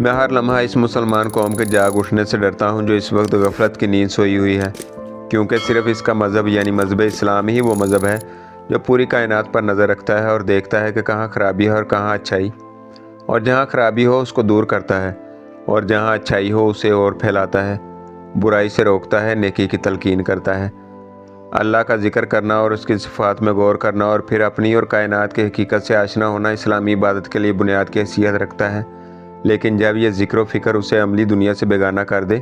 मैं हर लम्हा इस मुसलमान कौम के जाग उठने से डरता हूँ जो इस वक्त गफलत की नींद सोई हुई है, क्योंकि सिर्फ इसका मज़हब यानी मज़हब इस्लाम ही वो मज़हब है जो पूरी कायनात पर नज़र रखता है और देखता है कि कहाँ ख़राबी है और कहाँ अच्छाई, और जहाँ ख़राबी हो उसको दूर करता है और जहाँ अच्छाई हो उसे और फैलाता है, बुराई से रोकता है, नेकी की तलकीन करता है। अल्लाह का जिक्र करना और उसकी सिफ़ात में गौर करना और फिर अपनी और कायनात की हकीकत से आशना होना इस्लामी इबादत के लिए बुनियाद की हैसियत रखता है। लेकिन जब यह ज़िक्र व फ़िक्र उसे अमली दुनिया से बेगाना कर दे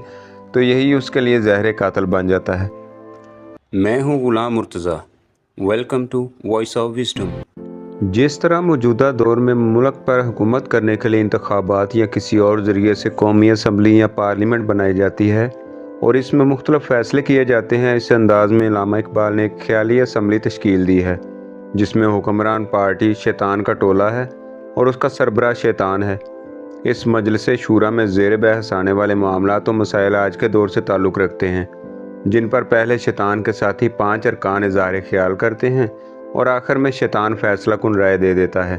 तो यही उसके लिए ज़हर कातिल बन जाता है। मैं हूँ Ghulam Murtaza. Welcome to Voice of Wisdom. जिस तरह मौजूदा दौर में मुल्क पर हुकूमत करने के लिए इंतखाबात या किसी और ज़रिए से कौमी असम्बली या पार्लियामेंट बनाई जाती है और इसमें मुख्तलिफ फ़ैसले किए जाते हैं, इस अंदाज़ में अल्लामा इकबाल ने एक ख्याली असम्बली तश्कील दी है जिसमें हुक्मरान पार्टी शैतान का टोला है और उसका सरबराह शैतान है। इस मजलिस शूरा में ज़ेर बहस आने वाले मामलात और मसाइल आज के दौर से ताल्लुक़ रखते हैं, जिन पर पहले शैतान के साथी 5 अरकान इज़हार ख्याल करते हैं और आखिर में शैतान फैसला कुन राय दे देता है।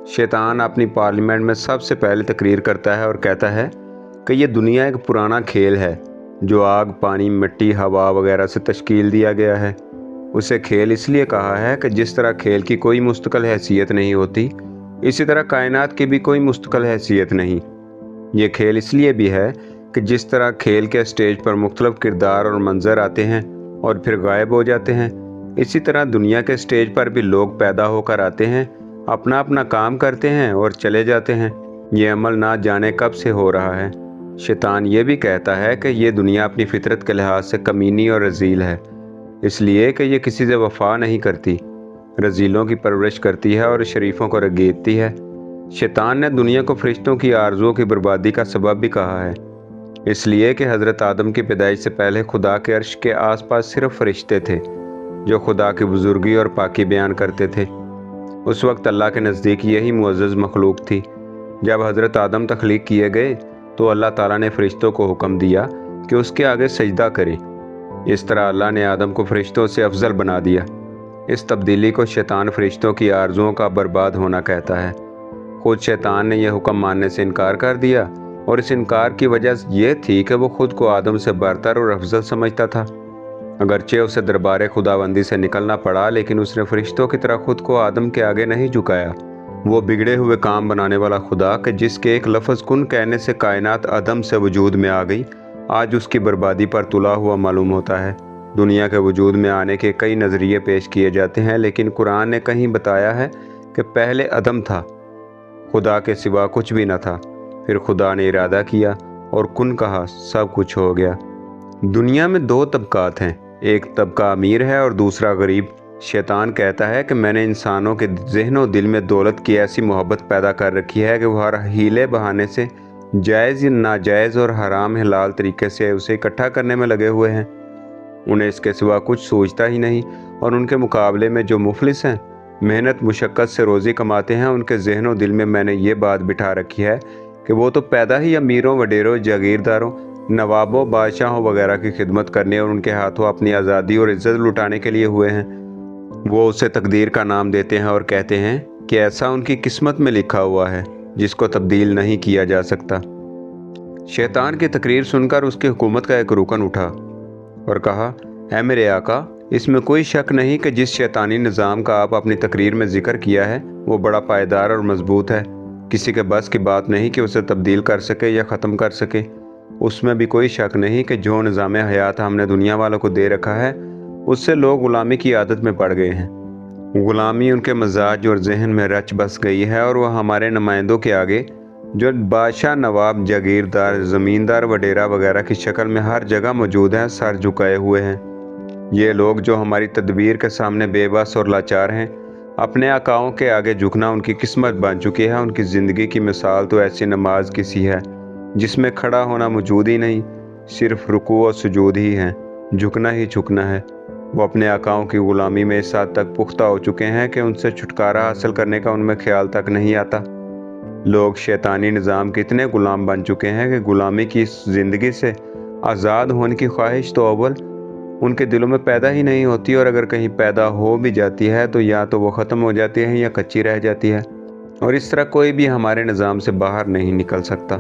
शैतान अपनी पार्लियामेंट में सबसे पहले तकरीर करता है और कहता है कि ये दुनिया एक पुराना खेल है जो आग, पानी, मिट्टी, हवा वगैरह से तश्कील दिया गया है। उसे खेल इसलिए कहा है कि जिस तरह खेल की कोई मुस्तकिल हैसियत नहीं होती, इसी तरह कायनात की भी कोई मुस्तकिल हैसियत नहीं। ये खेल इसलिए भी है कि जिस तरह खेल के स्टेज पर मुख्तलिफ किरदार और मंजर आते हैं और फिर गायब हो जाते हैं, इसी तरह दुनिया के स्टेज पर भी लोग पैदा होकर आते हैं, अपना अपना काम करते हैं और चले जाते हैं। ये अमल ना जाने कब से हो रहा है। शैतान ये भी कहता है कि ये दुनिया अपनी फितरत के लिहाज से कमीनी और रजील है, इसलिए कि ये किसी से वफा नहीं करती, रजीलों की परवरिश करती है और शरीफों को रगेदती है। शैतान ने दुनिया को फरिश्तों की आरज़ुओं की बर्बादी का सबब भी कहा है, इसलिए कि हज़रत आदम की पैदाइश से पहले खुदा के अर्श के आसपास सिर्फ फरिश्ते थे जो खुदा की बुजुर्गी और पाकी बयान करते थे। उस वक्त अल्लाह के नज़दीक यही मुअज़्ज़ज़ मखलूक थी। जब हज़रत आदम तख्लीक किए गए तो अल्लाह ताला ने फरिश्तों को हुक्म दिया कि उसके आगे सजदा करें। इस तरह अल्लाह ने आदम को फरिश्तों से अफजल बना दिया। इस तब्दीली को शैतान फरिश्तों की आरज़ुओं का बर्बाद होना कहता है। खुद शैतान ने यह हुक्म मानने से इनकार कर दिया और इस इनकार की वजह यह थी कि वो खुद को आदम से बरतर और अफजल समझता था। अगरचे उसे दरबार खुदाबंदी से निकलना पड़ा, लेकिन उसने फरिश्तों की तरह खुद को आदम के आगे नहीं झुकाया। वो बिगड़े हुए काम बनाने वाला खुदा कि जिसके एक लफ्ज़ कुन कहने से कायनात अदम से वजूद में आ गई, आज उसकी बर्बादी पर तुला हुआ मालूम होता है। दुनिया के वजूद में आने के कई नज़रिए पेश किए जाते हैं, लेकिन कुरान ने कहीं बताया है कि पहले अदम था, खुदा के सिवा कुछ भी न था। फिर खुदा ने इरादा किया और कुन कहा, सब कुछ हो गया। दुनिया में 2 तबकात हैं, एक तबका अमीर है और दूसरा गरीब। शैतान कहता है कि मैंने इंसानों के ज़हन और दिल में दौलत की ऐसी मोहब्बत पैदा कर रखी है कि वो हर हीले बहाने से जायज़ या नाजायज़ और हराम हलाल तरीके से उसे इकट्ठा करने में लगे हुए हैं। उन्हें इसके सिवा कुछ सोचता ही नहीं, और उनके मुकाबले में जो मुफलिस हैं, मेहनत मुशक्क़त से रोज़ी कमाते हैं, उनके ज़हन और दिल में मैंने ये बात बिठा रखी है कि वो तो पैदा ही अमीरों, वडेरों, जागीरदारों, नवाबों, बादशाहों वगैरह की खिदमत करने और उनके हाथों अपनी आज़ादी और इज़्ज़त लुटाने के लिए हुए हैं। वो उसे तकदीर का नाम देते हैं और कहते हैं कि ऐसा उनकी किस्मत में लिखा हुआ है जिसको तब्दील नहीं किया जा सकता। शैतान की तकरीर सुनकर उसकी हुकूमत का एक रुकन उठा और कहा, ऐ मेरे आका, इसमें कोई शक नहीं कि जिस शैतानी निज़ाम का आप अपनी तकरीर में जिक्र किया है वो बड़ा पायदार और मजबूत है। किसी के बस की बात नहीं कि उसे तब्दील कर सके या ख़त्म कर सके। उसमें भी कोई शक नहीं कि जो निज़ाम हयात हमने दुनिया वालों को दे रखा है उससे लोग ग़ुलामी की आदत में पड़ गए हैं। ग़ुलामी उनके मजाज और जहन में रच बस गई है और वह हमारे नुमाइंदों के आगे, जो बादशाह, नवाब, जागीरदार, ज़मींदार, वडेरा वगैरह की शक्ल में हर जगह मौजूद हैं, सर झुकाए हुए हैं। ये लोग जो हमारी तदबीर के सामने बेबस और लाचार हैं, अपने आकाओं के आगे झुकना उनकी किस्मत बन चुकी है। उनकी ज़िंदगी की मिसाल तो ऐसी नमाज की सी है जिसमें खड़ा होना मौजूद ही नहीं, सिर्फ रुकू और सुजूद ही है, झुकना ही झुकना है। वो अपने आकाओं की ग़ुलामी में इस हद तक पुख्ता हो चुके हैं कि उनसे छुटकारा हासिल करने का उनमें ख्याल तक नहीं आता। लोग शैतानी निज़ाम के इतने ग़ुलाम बन चुके हैं कि ग़ुलामी की इस ज़िंदगी से आज़ाद होने की ख्वाहिश तो अव्वल उनके दिलों में पैदा ही नहीं होती, और अगर कहीं पैदा हो भी जाती है तो या तो वो ख़त्म हो जाती है या कच्ची रह जाती है, और इस तरह कोई भी हमारे निज़ाम से बाहर नहीं निकल सकता।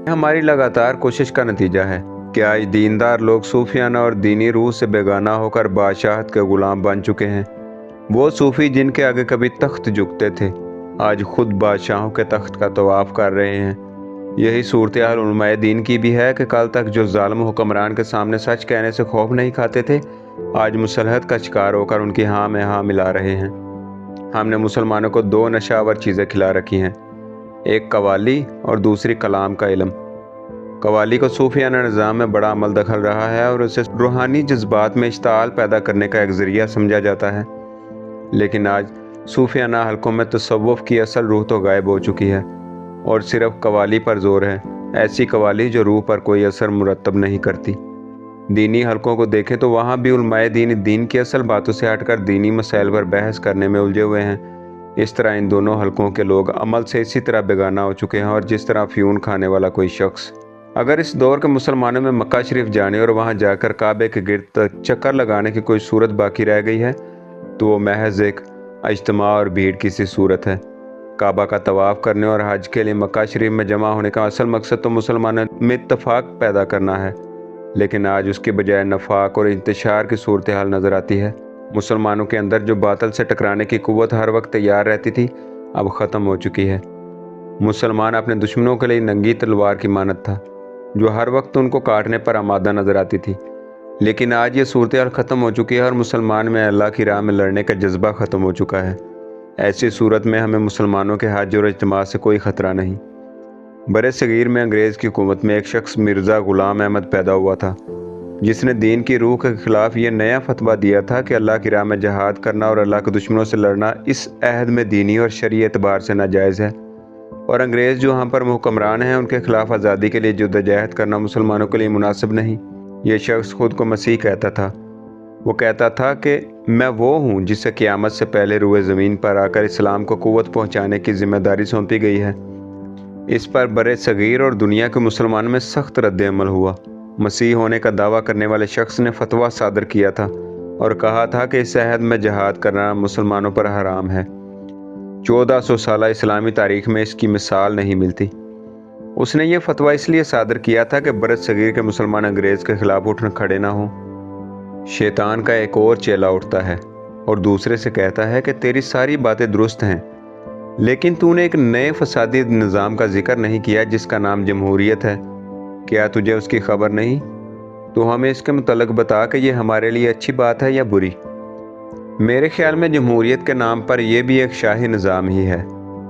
हमारी लगातार कोशिश का नतीजा है कि आज दीनदार लोग सूफियाना और दीनी रूह से बेगाना होकर बादशाहत के गुलाम बन चुके हैं। वो सूफी जिनके आगे कभी तख्त झुकते थे, आज खुद बादशाहों के तख्त का तवाफ कर रहे हैं। यही सूरत हाल उलमाए दीन की भी है कि कल तक जो जालिम हुक्मरान के सामने सच कहने से खौफ नहीं खाते थे, आज मुसलहत का शिकार होकर उनकी हाँ में हाँ मिला रहे हैं। हमने मुसलमानों को 2 नशावर चीज़ें खिला रखी हैं, एक कवाली और दूसरी कलाम का इल्म। कवाली को सूफियाना निज़ाम में बड़ा अमल दखल रहा है और उसे रूहानी जज्बात में इश्ताल पैदा करने का एक ज़रिया समझा जाता है। लेकिन आज सूफियाना हलकों में तसव्वुफ़ की असल रूह तो गायब हो चुकी है और सिर्फ कवाली पर जोर है, ऐसी कवाली जो रूह पर कोई असर मुरतब नहीं करती। दीनी हलकों को देखें तो वहाँ भी उलमाए दीन की असल बातों से हटकर दीनी मसाइल पर बहस करने में उलझे हुए हैं। इस तरह इन दोनों हलकों के लोग अमल से इसी तरह बेगाना हो चुके हैं और जिस तरह फ्यून खाने वाला कोई शख्स अगर इस दौर के मुसलमानों में मक्का शरीफ जाने और वहाँ जाकर काबे के गिर्द चक्कर लगाने की कोई सूरत बाकी रह गई है तो वो महज एक इज्तिमा और भीड़ की सी सूरत है। काबा का तवाफ़ करने और हज के लिए मक्का शरीफ में जमा होने का असल मकसद तो मुसलमानों में इत्तफाक पैदा करना है, लेकिन आज उसके बजाय नफाक और इंतशार की सूरत हाल नज़र आती है। मुसलमानों के अंदर जो बातिल से टकराने की कुव्वत हर वक्त तैयार रहती थी, अब ख़त्म हो चुकी है। मुसलमान अपने दुश्मनों के लिए नंगी तलवार की मानत था, जो हर वक्त उनको काटने पर आमादा नज़र आती थी। लेकिन आज ये सूरत हाल ख़त्म हो चुकी है और मुसलमान में अल्लाह की राह में लड़ने का जज्बा ख़त्म हो चुका है। ऐसी सूरत में हमें मुसलमानों के हज और इज्तिमा से कोई ख़तरा नहीं। बरे सगीर में अंग्रेज़ की हुकूमत में एक शख्स मिर्ज़ा ग़ुलाम अहमद पैदा हुआ था, जिसने दीन की रूह के ख़िलाफ़ ये नया फतवा दिया था कि अल्लाह की राह में जहाद करना और अल्लाह के दुश्मनों से लड़ना इस अहद में दीनी और शरई एतबार से नाजायज़ है, और अंग्रेज़ जो यहाँ पर हुक्मरान हैं उनके ख़िलाफ़ आज़ादी के लिए जद्दोजहद करना मुसलमानों के लिए मुनासिब नहीं। ये शख्स खुद को मसीह कहता था। वो कहता था कि मैं वो हूँ जिसे क़यामत से पहले रूए ज़मीन पर आकर इस्लाम को क़ुव्वत पहुँचाने की ज़िम्मेदारी सौंपी गई है। इस पर बरे सगीर और दुनिया के मुसलमानों में सख्त रद्द-ए-अमल हुआ। मसीह होने का दावा करने वाले शख्स ने फतवा सादर किया था और कहा था कि इस अहद में जहाद करना मुसलमानों पर हराम है। 1400 साला इस्लामी तारीख़ में इसकी मिसाल नहीं मिलती। उसने ये फतवा इसलिए सादर किया था कि बरत सगीर के मुसलमान अंग्रेज़ के ख़िलाफ़ उठने खड़े ना हों। शैतान का एक और चेला उठता है और दूसरे से कहता है कि तेरी सारी बातें दुरुस्त हैं, लेकिन तूने एक नए फसादी निज़ाम का जिक्र नहीं किया जिसका नाम जमहूरियत है। क्या तुझे उसकी खबर नहीं? तो हमें इसके मुतल्लिक़ बता कि ये हमारे लिए अच्छी बात है या बुरी। मेरे ख्याल में जमहूरियत के नाम पर यह भी एक शाही निज़ाम ही है।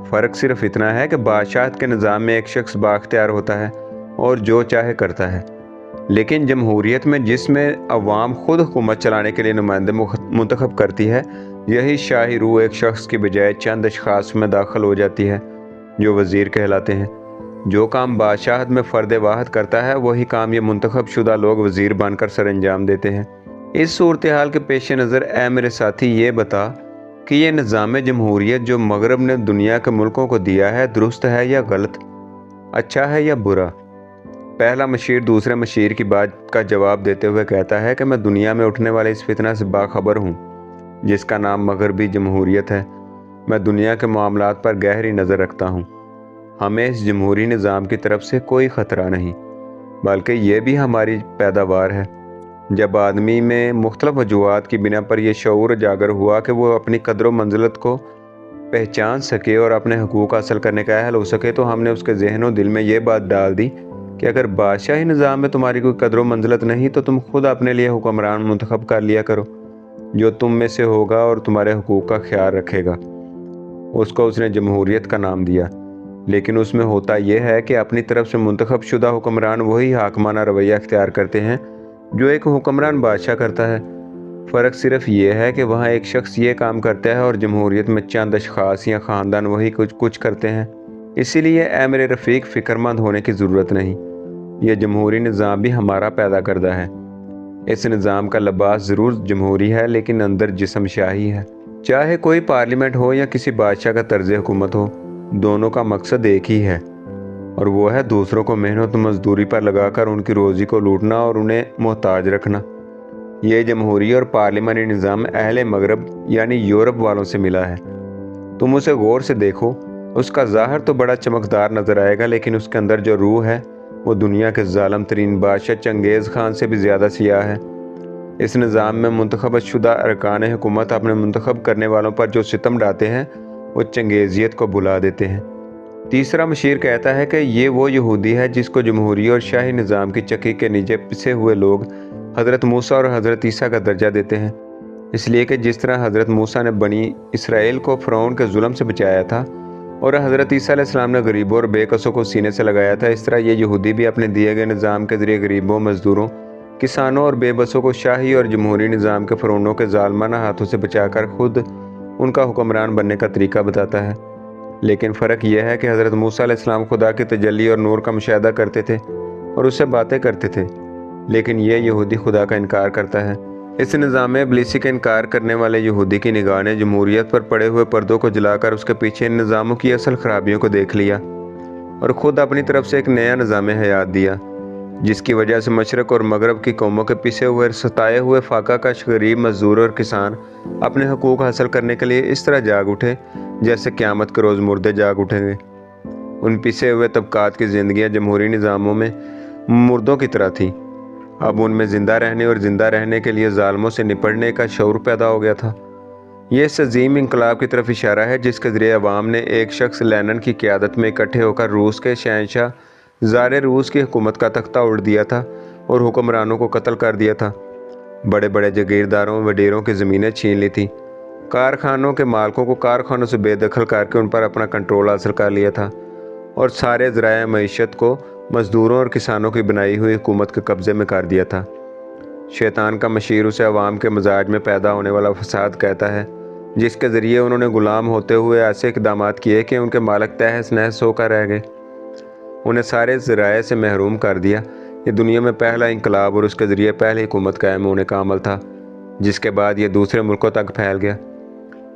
फ़र्क सिर्फ इतना है कि बादशाहत के निज़ाम में एक शख्स बाख्तियार होता है और जो चाहे करता है, लेकिन जमहूरियत में जिसमें अवाम खुद हुकूमत चलाने के लिए नुमाइंदे मुंतखब करती है, यही शाही रूह एक शख्स की बजाय चंद अशखास में दाखिल हो जाती है जो वज़ीर कहलाते हैं। जो काम बादशाहत में फ़र्द वाहद करता है वही काम ये मुंतखब शुदा लोग वज़ीर बनकर सर अंजाम देते हैं। इस सूरत हाल के पेश नज़र ए मेरे साथी ये बता कि ये निज़ाम जमहूरियत जो मगरब ने दुनिया के मुल्कों को दिया है दुरुस्त है या गलत, अच्छा है या बुरा। पहला मशीर दूसरे मशीर की बात का जवाब देते हुए कहता है कि मैं दुनिया में उठने वाले इस फितना से बाखबर हूँ जिसका नाम मगरबी जमहूरियत है। मैं दुनिया के मामलात पर गहरी नज़र रखता हूँ। हमें इस जमहूरी निज़ाम की तरफ से कोई ख़तरा नहीं, बल्कि ये भी हमारी पैदावार है। जब आदमी में मुख्तलिफ वजूहात की बिना पर यह शऊर उजागर हुआ कि वो अपनी कदर मंजिलत को पहचान सके और अपने हकूक़ हासिल करने का अहल हो सके, तो हमने उसके जहन और दिल में ये बात डाल दी कि अगर बादशाही निज़ाम में तुम्हारी कोई कदर मंजिलत नहीं तो तुम खुद अपने लिए हुक्मरान मुंतखब कर लिया करो जो तुम में से होगा और तुम्हारे हकूक़ का ख्याल रखेगा। उसको उसने जमहूरियत का नाम दिया, लेकिन उसमें होता यह है कि अपनी तरफ से मुंतखब शुदा हुक्मरान वही हाकमाना रवैया अख्तियार करते हैं जो एक हुक्मरान बादशाह करता है। फ़र्क सिर्फ ये है कि वहाँ एक शख्स ये काम करता है और जमहूरियत में चंद अशखास या ख़ानदान वही कुछ करते हैं। इसीलिए ए मेरे रफ़ीक फ़िक्रमंद होने की ज़रूरत नहीं। यह जमहूरी निज़ाम भी हमारा पैदा करदा है। इस निज़ाम का लिबास ज़रूर जमहूरी है, लेकिन अंदर जिस्म शाही है। चाहे कोई पार्लियामेंट हो या किसी बादशाह का तर्ज हुकूमत हो, दोनों का मकसद एक ही है, और वो है दूसरों को मेहनत मजदूरी पर लगाकर उनकी रोज़ी को लूटना और उन्हें मोहताज रखना। ये जमहूरी और पार्लियामानी निज़ाम अहले मगरब यानी यूरोप वालों से मिला है। तुम उसे गौर से देखो, उसका ज़ाहिर तो बड़ा चमकदार नज़र आएगा, लेकिन उसके अंदर जो रूह है وہ دنیا کے ظالم ترین بادشاہ چنگیز خان سے بھی زیادہ سیاہ ہے۔ اس نظام میں منتخب شدہ ارکان حکومت اپنے منتخب کرنے والوں پر جو ستم ڈھاتے ہیں وہ چنگیزیت کو بھلا دیتے ہیں۔ تیسرا مشیر کہتا ہے کہ یہ وہ یہودی ہے جس کو جمہوری اور شاہی نظام کی چکی کے نیچے پسے ہوئے لوگ حضرت موسیٰ اور حضرت عیسیٰ کا درجہ دیتے ہیں، اس لیے کہ جس طرح حضرت موسیٰ نے بنی اسرائیل کو فرعون کے ظلم سے بچایا تھا اور حضرت عیسیٰ علیہ السلام نے غریبوں اور بے کسوں کو سینے سے لگایا تھا، اس طرح یہ یہودی بھی اپنے دیے گئے نظام کے ذریعے غریبوں، مزدوروں، کسانوں اور بے بسوں کو شاہی اور جمہوری نظام کے فرعونوں کے ظالمانہ ہاتھوں سے بچا کر خود ان کا حکمران بننے کا طریقہ بتاتا ہے۔ لیکن فرق یہ ہے کہ حضرت موسیٰ علیہ السلام خدا کی تجلی اور نور کا مشاہدہ کرتے تھے اور اس سے باتیں کرتے تھے، لیکن یہ یہودی خدا کا انکار کرتا ہے۔ اس نظام ابلیسی کا انکار کرنے والے یہودی کی نگاہ نے جمہوریت پر پڑے ہوئے پردوں کو جلا کر اس کے پیچھے ان نظاموں کی اصل خرابیوں کو دیکھ لیا اور خود اپنی طرف سے ایک نیا نظام حیات دیا، جس کی وجہ سے مشرق اور مغرب کی قوموں کے پسے ہوئے ستائے ہوئے فاقہ کش غریب، مزدور اور کسان اپنے حقوق حاصل کرنے کے لیے اس طرح جاگ اٹھے جیسے قیامت کے روز مردے جاگ اٹھیں گے۔ ان پسے ہوئے طبقات کی زندگیاں جمہوری نظاموں میں مردوں کی طرح تھیں، اب ان میں زندہ رہنے اور زندہ رہنے کے لیے ظالموں سے نپٹنے کا شعور پیدا ہو گیا تھا۔ یہ اس عظیم انقلاب کی طرف اشارہ ہے جس کے ذریعے عوام نے ایک شخص لینن کی قیادت میں اکٹھے ہو کر روس کے شہنشاہ زار روس کی حکومت کا تختہ الٹ دیا تھا اور حکمرانوں کو قتل کر دیا تھا، بڑے بڑے جاگیرداروں وڈیروں کی زمینیں چھین لی تھیں، کارخانوں کے مالکوں کو کارخانوں سے بے دخل کر کے ان پر اپنا کنٹرول حاصل کر لیا تھا اور سارے ذرائع معیشت کو مزدوروں اور کسانوں کی بنائی ہوئی حکومت کے قبضے میں کر دیا تھا۔ شیطان کا مشیر اسے عوام کے مزاج میں پیدا ہونے والا فساد کہتا ہے، جس کے ذریعے انہوں نے غلام ہوتے ہوئے ایسے اقدامات کیے کہ ان کے مالک تہس نہس ہو کر رہ گئے، انہیں سارے ذرائع سے محروم کر دیا۔ یہ دنیا میں پہلا انقلاب اور اس کے ذریعے پہلی حکومت قائم ہونے کا عمل تھا، جس کے بعد یہ دوسرے ملکوں تک پھیل گیا۔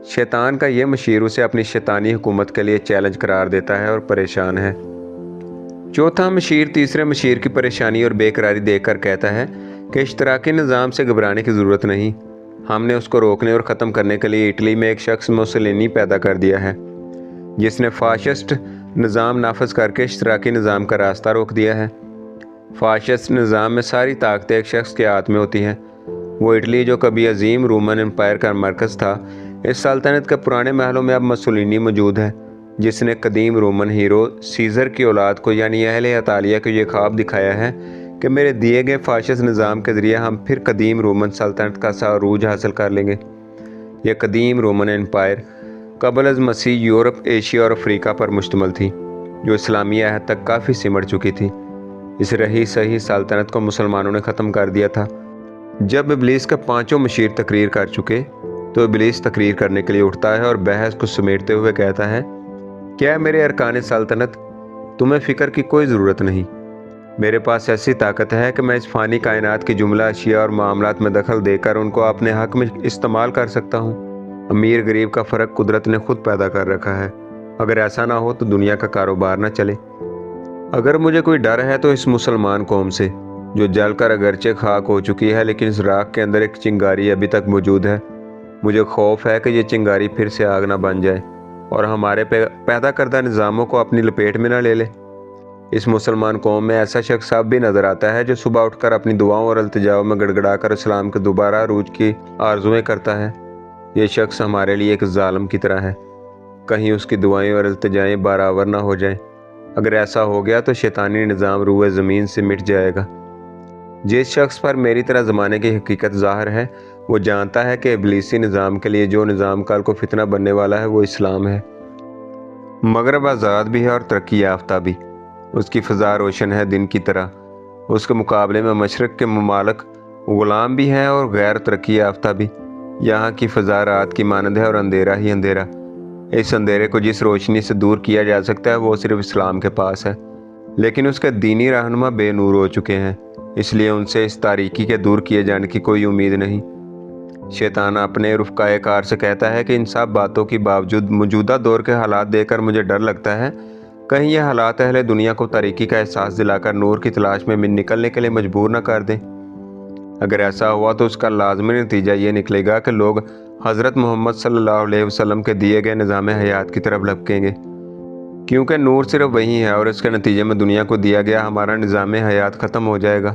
شیطان کا یہ مشیر اسے اپنی شیطانی حکومت کے لیے چیلنج قرار دیتا ہے اور پریشان ہے۔ چوتھا مشیر تیسرے مشیر کی پریشانی اور بے قراری دیکھ کر کہتا ہے کہ اشتراکی نظام سے گھبرانے کی ضرورت نہیں، ہم نے اس کو روکنے اور ختم کرنے کے لیے اٹلی میں ایک شخص موسولینی پیدا کر دیا ہے، جس نے فاشسٹ نظام نافذ کر کے اشتراکی نظام کا راستہ روک دیا ہے۔ فاشسٹ نظام میں ساری طاقتیں ایک شخص کے ہاتھ میں ہوتی ہیں۔ وہ اٹلی جو کبھی عظیم رومن امپائر کا مرکز تھا، اس سلطنت کے پرانے محلوں میں اب مسولینی موجود ہے، جس نے قدیم رومن ہیرو سیزر کی اولاد کو یعنی اہل اطالیہ کو یہ خواب دکھایا ہے کہ میرے دیے گئے فاشسٹ نظام کے ذریعے ہم پھر قدیم رومن سلطنت کا عروج حاصل کر لیں گے۔ یہ قدیم رومن امپائر قبل از مسیح یورپ، ایشیا اور افریقہ پر مشتمل تھی، جو اسلامی عہد تک کافی سمٹ چکی تھی۔ اس رہی صحیح سلطنت کو مسلمانوں نے ختم کر دیا تھا۔ جب ابلیس کا پانچوں مشیر تقریر کر چکے تو ابلیس تقریر کرنے کے لیے اٹھتا ہے اور بحث کو سمیٹتے ہوئے کہتا ہے، کیا میرے ارکان سلطنت، تمہیں فکر کی کوئی ضرورت نہیں، میرے پاس ایسی طاقت ہے کہ میں اس فانی کائنات کی جملہ اشیاء اور معاملات میں دخل دے کر ان کو اپنے حق میں استعمال کر سکتا ہوں۔ امیر غریب کا فرق قدرت نے خود پیدا کر رکھا ہے، اگر ایسا نہ ہو تو دنیا کا کاروبار نہ چلے۔ اگر مجھے کوئی ڈر ہے تو اس مسلمان قوم سے، جو جل کر اگرچہ خاک ہو چکی ہے لیکن اس راکھ کے اندر ایک چنگاری ابھی تک موجود ہے۔ مجھے خوف ہے کہ یہ چنگاری پھر سے آگ نہ بن جائے اور ہمارے پیدا کردہ نظاموں کو اپنی لپیٹ میں نہ لے لے۔ اس مسلمان قوم میں ایسا شخص اب بھی نظر آتا ہے جو صبح اٹھ کر اپنی دعاؤں اور التجاؤں میں گڑ گڑا کر اسلام کے دوبارہ عروج کی آرزویں کرتا ہے۔ یہ شخص ہمارے لیے ایک ظالم کی طرح ہے، کہیں اس کی دعائیں اور التجائیں برآور نہ ہو جائیں۔ اگر ایسا ہو گیا تو شیطانی نظام روئے زمین سے مٹ جائے گا۔ جس شخص پر میری طرح زمانے کی حقیقت ظاہر ہے، وہ جانتا ہے کہ ابلیسی نظام کے لیے جو نظام کل کو فتنہ بننے والا ہے وہ اسلام ہے۔ مغرب آزاد بھی ہے اور ترقی یافتہ بھی، اس کی فضا روشن ہے دن کی طرح، اس کے مقابلے میں مشرق کے ممالک غلام بھی ہیں اور غیر ترقی یافتہ بھی۔ یہاں کی فضا رات کی مانند ہے اور اندھیرا ہی اندھیرا۔ اس اندھیرے کو جس روشنی سے دور کیا جا سکتا ہے وہ صرف اسلام کے پاس ہے، لیکن اس کے دینی رہنما بے نور ہو چکے ہیں، اس لیے ان سے اس تاریکی کے دور کیے جانے کی کوئی امید نہیں۔ شیطان اپنے رفقائے کار سے کہتا ہے کہ ان سب باتوں کی باوجود موجودہ دور کے حالات دیکھ کر مجھے ڈر لگتا ہے، کہیں یہ حالات اہل دنیا کو تاریکی کا احساس دلا کر نور کی تلاش میں نکلنے کے لیے مجبور نہ کر دیں۔ اگر ایسا ہوا تو اس کا لازمی نتیجہ یہ نکلے گا کہ لوگ حضرت محمد صلی اللہ علیہ وسلم کے دیے گئے نظام حیات کی طرف لپکیں گے، کیونکہ نور صرف وہی ہے اور اس کے نتیجے میں دنیا کو دیا گیا ہمارا نظام حیات ختم ہو جائے گا۔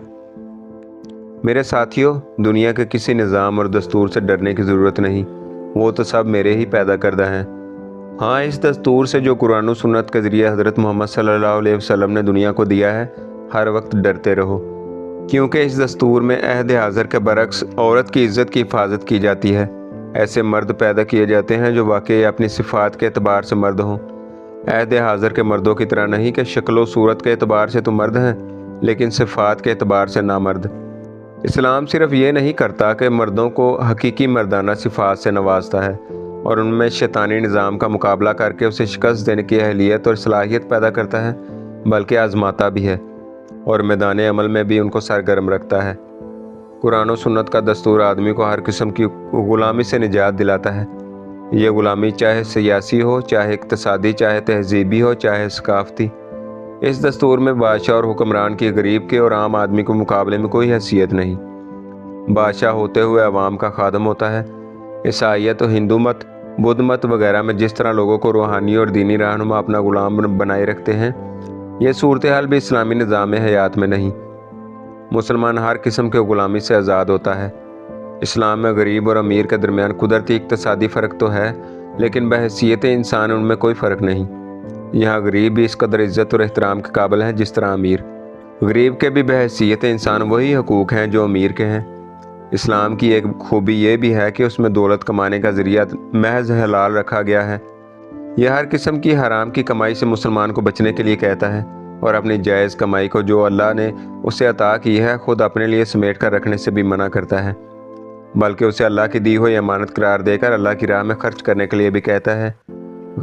میرے ساتھیوں، دنیا کے کسی نظام اور دستور سے ڈرنے کی ضرورت نہیں، وہ تو سب میرے ہی پیدا کردہ ہیں۔ ہاں، اس دستور سے جو قرآن و سنت کے ذریعے حضرت محمد صلی اللہ علیہ وسلم نے دنیا کو دیا ہے، ہر وقت ڈرتے رہو، کیونکہ اس دستور میں عہد حاضر کے برعکس عورت کی عزت کی حفاظت کی جاتی ہے۔ ایسے مرد پیدا کیے جاتے ہیں جو واقعی اپنی صفات کے اعتبار سے مرد ہوں، عہد حاضر کے مردوں کی طرح نہیں کہ شکل و صورت کے اعتبار سے تو مرد ہیں لیکن صفات کے اعتبار سے نامرد۔ اسلام صرف یہ نہیں کرتا کہ مردوں کو حقیقی مردانہ صفات سے نوازتا ہے اور ان میں شیطانی نظام کا مقابلہ کر کے اسے شکست دینے کی اہلیت اور صلاحیت پیدا کرتا ہے، بلکہ آزماتا بھی ہے اور میدان عمل میں بھی ان کو سرگرم رکھتا ہے۔ قرآن و سنت کا دستور آدمی کو ہر قسم کی غلامی سے نجات دلاتا ہے۔ یہ غلامی چاہے سیاسی ہو، چاہے اقتصادی، چاہے تہذیبی ہو، چاہے ثقافتی۔ اس دستور میں بادشاہ اور حکمران کی غریب کے اور عام آدمی کے مقابلے میں کوئی حیثیت نہیں۔ بادشاہ ہوتے ہوئے عوام کا خادم ہوتا ہے۔ عیسائیت و ہندو مت، بدھ مت وغیرہ میں جس طرح لوگوں کو روحانی اور دینی رہنما اپنا غلام بنائے رکھتے ہیں، یہ صورتحال بھی اسلامی نظام حیات میں نہیں۔ مسلمان ہر قسم کے غلامی سے آزاد ہوتا ہے۔ اسلام میں غریب اور امیر کے درمیان قدرتی اقتصادی فرق تو ہے، لیکن بحیثیت انسان ان میں کوئی فرق نہیں۔ یہاں غریب بھی اس قدر عزت اور احترام کے قابل ہیں جس طرح امیر۔ غریب کے بھی بحیثیت انسان وہی حقوق ہیں جو امیر کے ہیں۔ اسلام کی ایک خوبی یہ بھی ہے کہ اس میں دولت کمانے کا ذریعہ محض حلال رکھا گیا ہے۔ یہ ہر قسم کی حرام کی کمائی سے مسلمان کو بچنے کے لیے کہتا ہے اور اپنی جائز کمائی کو جو اللہ نے اسے عطا کی ہے خود اپنے لیے سمیٹ کر رکھنے سے بھی منع کرتا ہے، بلکہ اسے اللہ کی دی ہوئی امانت قرار دے کر اللہ کی راہ میں خرچ کرنے کے لیے بھی کہتا ہے۔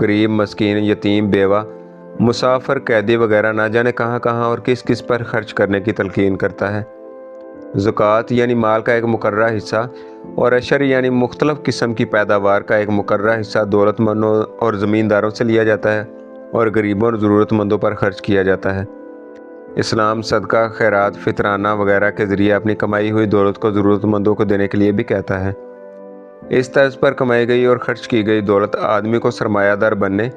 غریب، مسکین، یتیم، بیوہ، مسافر، قیدی وغیرہ نہ جانے کہاں کہاں اور کس کس پر خرچ کرنے کی تلقین کرتا ہے۔ زکوٰۃ یعنی مال کا ایک مقررہ حصہ اور عشر یعنی مختلف قسم کی پیداوار کا ایک مقررہ حصہ دولت مندوں اور زمینداروں سے لیا جاتا ہے اور غریبوں اور ضرورت مندوں پر خرچ کیا جاتا ہے۔ اسلام صدقہ، خیرات، فطرانہ وغیرہ کے ذریعے اپنی کمائی ہوئی دولت کو ضرورت مندوں کو دینے کے لیے بھی کہتا ہے۔ اس طرز پر کمائی گئی اور خرچ کی گئی دولت آدمی کو سرمایہ دار بننے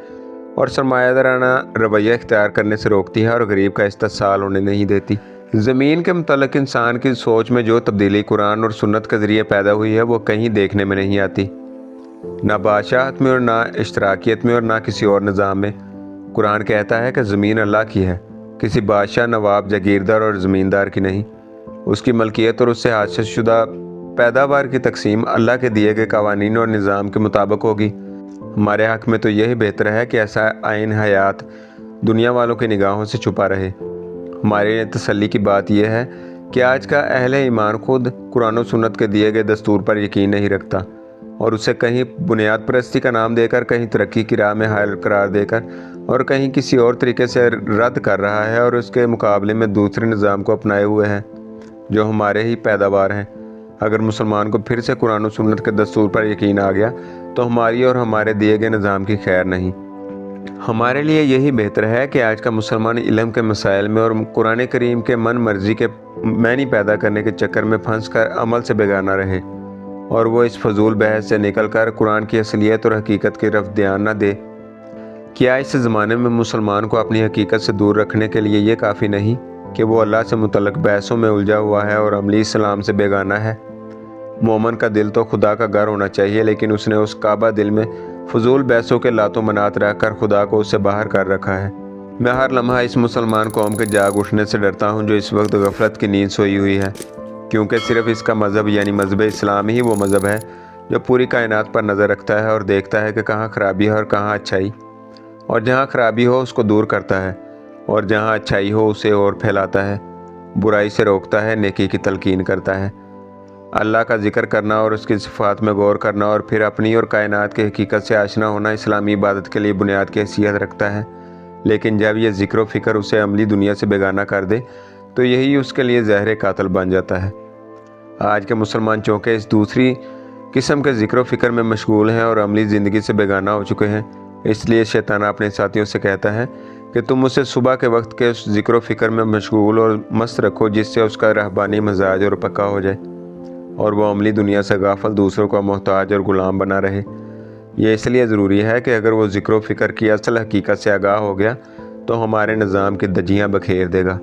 اور سرمایہ دارانہ رویہ اختیار کرنے سے روکتی ہے اور غریب کا استحصال ہونے نہیں دیتی۔ زمین کے متعلق انسان کی سوچ میں جو تبدیلی قرآن اور سنت کے ذریعے پیدا ہوئی ہے وہ کہیں دیکھنے میں نہیں آتی، نہ بادشاہت میں اور نہ اشتراکیت میں اور نہ کسی اور نظام میں۔ قرآن کہتا ہے کہ زمین اللہ کی ہے، کسی بادشاہ، نواب، جاگیردار اور زمیندار کی نہیں۔ اس کی ملکیت اور اس سے حاصل شدہ پیداوار کی تقسیم اللہ کے دیے گئے قوانین اور نظام کے مطابق ہوگی۔ ہمارے حق میں تو یہی بہتر ہے کہ ایسا آئین حیات دنیا والوں کی نگاہوں سے چھپا رہے۔ ہمارے لیے تسلی کی بات یہ ہے کہ آج کا اہل ایمان خود قرآن و سنت کے دیے گئے دستور پر یقین نہیں رکھتا اور اسے کہیں بنیاد پرستی کا نام دے کر، کہیں ترقی کی راہ میں حائل قرار دے کر اور کہیں کسی اور طریقے سے رد کر رہا ہے اور اس کے مقابلے میں دوسرے نظام کو اپنائے ہوئے ہے جو ہمارے ہی پیداوار ہیں۔ اگر مسلمان کو پھر سے قرآن و سنت کے دستور پر یقین آ گیا تو ہماری اور ہمارے دیے گئے نظام کی خیر نہیں۔ ہمارے لیے یہی بہتر ہے کہ آج کا مسلمان علم کے مسائل میں اور قرآن کریم کے من مرضی کے معنی پیدا کرنے کے چکر میں پھنس کر عمل سے بیگانہ رہے اور وہ اس فضول بحث سے نکل کر قرآن کی اصلیت اور حقیقت کی طرف دھیان نہ دے۔ کیا اس زمانے میں مسلمان کو اپنی حقیقت سے دور رکھنے کے لیے یہ کافی نہیں کہ وہ اللہ سے متعلق بحثوں میں الجھا ہوا ہے اور عملی اسلام سے بیگانہ ہے؟ مومن کا دل تو خدا کا گھر ہونا چاہیے، لیکن اس نے اس کعبہ دل میں فضول بحثوں کے لات و منات رکھ کر خدا کو اس سے باہر کر رکھا ہے۔ میں ہر لمحہ اس مسلمان قوم کے جاگ اٹھنے سے ڈرتا ہوں جو اس وقت غفلت کی نیند سوئی ہوئی ہے، کیونکہ صرف اس کا مذہب یعنی مذہب اسلام ہی وہ مذہب ہے جو پوری کائنات پر نظر رکھتا ہے اور دیکھتا ہے کہ کہاں خرابی ہے اور کہاں اچھائی، اور جہاں خرابی ہو اس کو دور کرتا ہے اور جہاں اچھائی ہو اسے اور پھیلاتا ہے، برائی سے روکتا ہے، نیکی کی تلقین کرتا ہے۔ اللہ کا ذکر کرنا اور اس کی صفات میں غور کرنا اور پھر اپنی اور کائنات کی حقیقت سے آشنا ہونا اسلامی عبادت کے لیے بنیاد کی حیثیت رکھتا ہے، لیکن جب یہ ذکر و فکر اسے عملی دنیا سے بیگانہ کر دے تو یہی اس کے لیے زہر قاتل بن جاتا ہے۔ آج کے مسلمان چونکہ اس دوسری قسم کے ذکر و فکر میں مشغول ہیں اور عملی زندگی سے بیگانہ ہو چکے ہیں، اس لیے شیطان اپنے ساتھیوں سے کہتا ہے کہ تم اسے صبح کے وقت کے اس ذکر و فکر میں مشغول اور مست رکھو جس سے اس کا رہبانی مزاج اور پکا ہو جائے اور وہ عملی دنیا سے غافل دوسروں کا محتاج اور غلام بنا رہے۔ یہ اس لیے ضروری ہے کہ اگر وہ ذکر و فکر کی اصل حقیقت سے آگاہ ہو گیا تو ہمارے نظام کی دھجیاں بکھیر دے گا۔